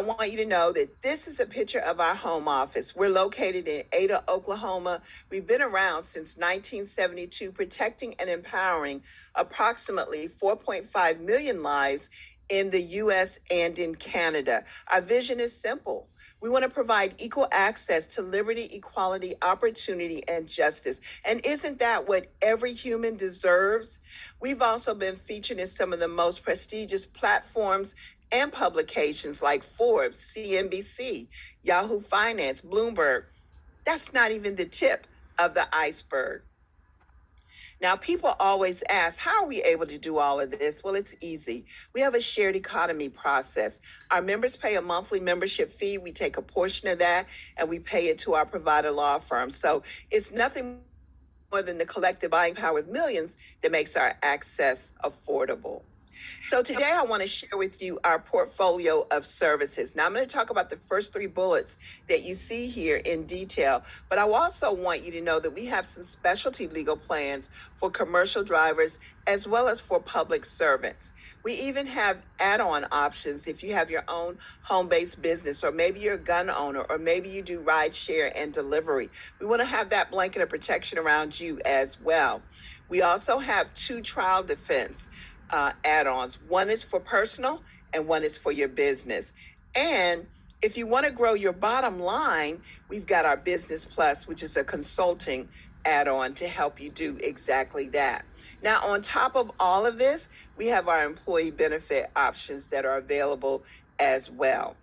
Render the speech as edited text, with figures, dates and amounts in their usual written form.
I want you to know that this is a picture of our home office. We're located in Ada, Oklahoma. We've been around since 1972, protecting and empowering approximately 4.5 million lives in the U.S. and in Canada. Our vision is simple. We want to provide equal access to liberty, equality, opportunity, and justice. And isn't that what every human deserves? We've also been featured in some of the most prestigious platforms and publications like Forbes, CNBC, Yahoo Finance, Bloomberg. That's not even the tip of the iceberg. Now, people always ask, how are we able to do all of this? Well, it's easy. We have a shared economy process. Our members pay a monthly membership fee. We take a portion of that and we pay it to our provider law firm. So it's nothing more than the collective buying power of millions that makes our access affordable. So today I want to share with you our portfolio of services. Now I'm going to talk about the first three bullets that you see here in detail, but I also want you to know that we have some specialty legal plans for commercial drivers as well as for public servants. We even have add-on options if you have your own home-based business, or maybe you're a gun owner, or maybe you do ride share and delivery. We want to have that blanket of protection around you as well. We also have two trial defense add-ons. One is for personal and one is for your business. And if you want to grow your bottom line, we've got our Business Plus, which is a consulting add-on to help you do exactly that. Now, on top of all of this, we have our employee benefit options that are available as well.